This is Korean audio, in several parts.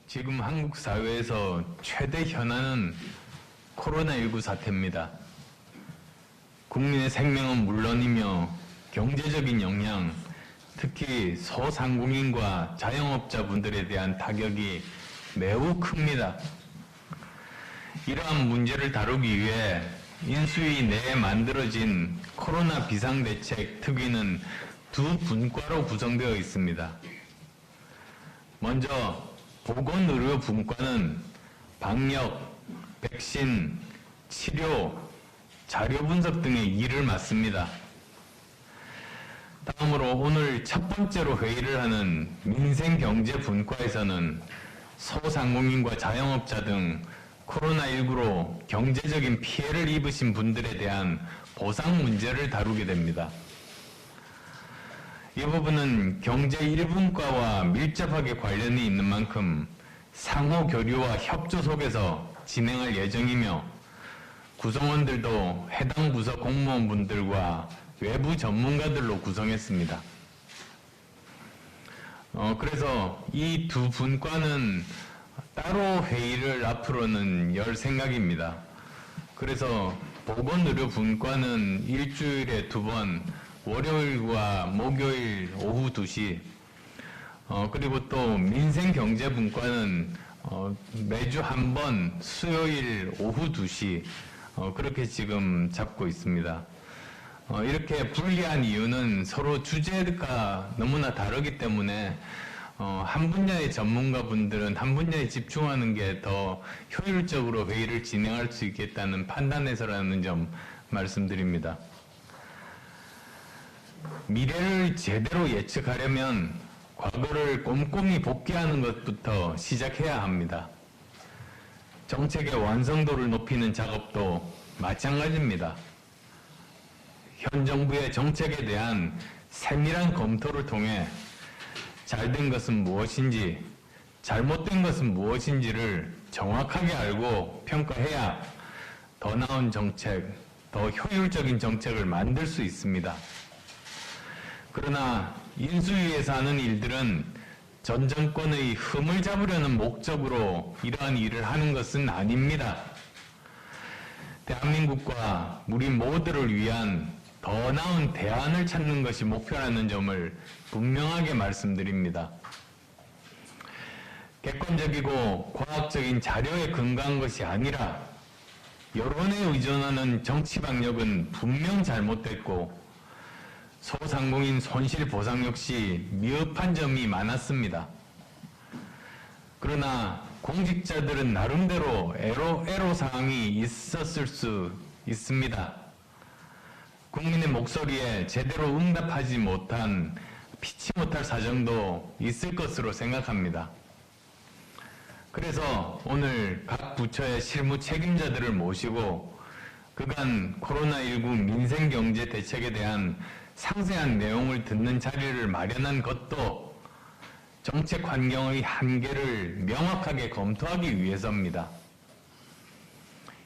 지금 한국 사회에서 최대 현안은 코로나19 사태입니다. 국민의 생명은 물론이며 경제적인 영향, 특히 소상공인과 자영업자분들에 대한 타격이 매우 큽니다. 이러한 문제를 다루기 위해 인수위 내에 만들어진 코로나 비상대책 특위는 두 분과로 구성되어 있습니다. 먼저 보건의료분과는 방역, 백신, 치료, 자료 분석 등의 일을 맡습니다. 다음으로 오늘 첫 번째로 회의를 하는 민생경제분과에서는 소상공인과 자영업자 등 코로나19로 경제적인 피해를 입으신 분들에 대한 보상 문제를 다루게 됩니다. 이 부분은 경제 1분과와 밀접하게 관련이 있는 만큼 상호 교류와 협조 속에서 진행할 예정이며 구성원들도 해당 부서 공무원분들과 외부 전문가들로 구성했습니다. 그래서 이 두 분과는 따로 회의를 앞으로는 열 생각입니다. 그래서 보건의료분과는 일주일에 2번, 월요일과 목요일 오후 2시, 그리고 또 민생경제분과는 매주 한 번 수요일 오후 2시, 그렇게 지금 잡고 있습니다. 이렇게 분리한 이유는 서로 주제가 너무나 다르기 때문에 한 분야의 전문가분들은 한 분야에 집중하는 게 더 효율적으로 회의를 진행할 수 있겠다는 판단에서라는 점 말씀드립니다. 미래를 제대로 예측하려면 과거를 꼼꼼히 복귀하는 것부터 시작해야 합니다. 정책의 완성도를 높이는 작업도 마찬가지입니다. 현 정부의 정책에 대한 세밀한 검토를 통해 잘된 것은 무엇인지, 잘못된 것은 무엇인지를 정확하게 알고 평가해야 더 나은 정책, 더 효율적인 정책을 만들 수 있습니다. 그러나 인수위에서 하는 일들은 전 정권의 흠을 잡으려는 목적으로 이러한 일을 하는 것은 아닙니다. 대한민국과 우리 모두를 위한 더 나은 대안을 찾는 것이 목표라는 점을 분명하게 말씀드립니다. 객관적이고 과학적인 자료에 근거한 것이 아니라 여론에 의존하는 정치 방역은 분명 잘못됐고 소상공인 손실보상 역시 미흡한 점이 많았습니다. 그러나 공직자들은 나름대로 애로사항이 있었을 수 있습니다. 국민의 목소리에 제대로 응답하지 못한 피치 못할 사정도 있을 것으로 생각합니다. 그래서 오늘 각 부처의 실무 책임자들을 모시고 그간 코로나19 민생경제 대책에 대한 상세한 내용을 듣는 자리를 마련한 것도 정책 환경의 한계를 명확하게 검토하기 위해서입니다.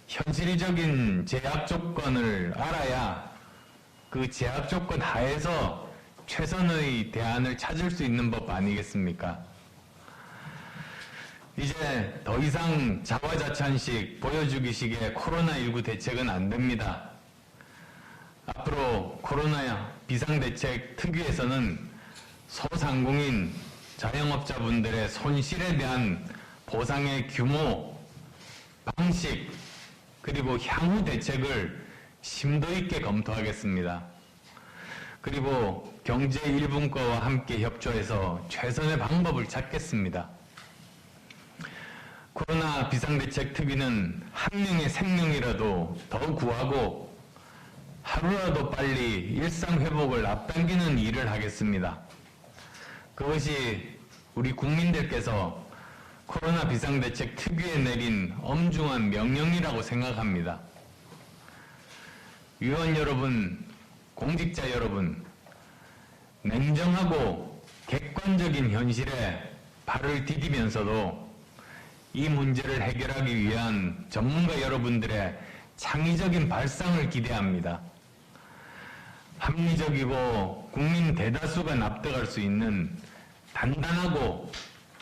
현실적인 제약 조건을 알아야 그 제약 조건 하에서 최선의 대안을 찾을 수 있는 법 아니겠습니까? 이제 더 이상 자화자찬식 보여주기식의 코로나19 대책은 안 됩니다. 앞으로 코로나 비상대책 특위에서는 소상공인, 자영업자분들의 손실에 대한 보상의 규모, 방식, 그리고 향후 대책을 심도 있게 검토하겠습니다. 그리고 경제 1분과와 함께 협조해서 최선의 방법을 찾겠습니다. 코로나 비상대책 특위는 한 명의 생명이라도 더 구하고 하루라도 빨리 일상회복을 앞당기는 일을 하겠습니다. 그것이 우리 국민들께서 코로나 비상대책 특위에 내린 엄중한 명령이라고 생각합니다. 위원 여러분, 공직자 여러분, 냉정하고 객관적인 현실에 발을 디디면서도 이 문제를 해결하기 위한 전문가 여러분들의 창의적인 발상을 기대합니다. 합리적이고 국민 대다수가 납득할 수 있는 단단하고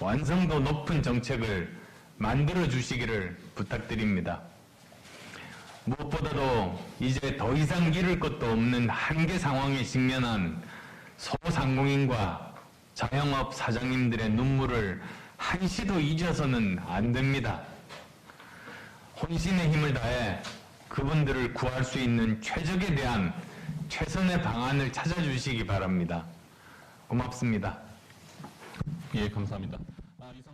완성도 높은 정책을 만들어 주시기를 부탁드립니다. 무엇보다도 이제 더 이상 잃을 것도 없는 한계 상황에 직면한 소상공인과 자영업 사장님들의 눈물을 한시도 잊어서는 안 됩니다. 혼신의 힘을 다해 그분들을 구할 수 있는 최적에 대한 최선의 방안을 찾아주시기 바랍니다. 고맙습니다. 예, 감사합니다. 이상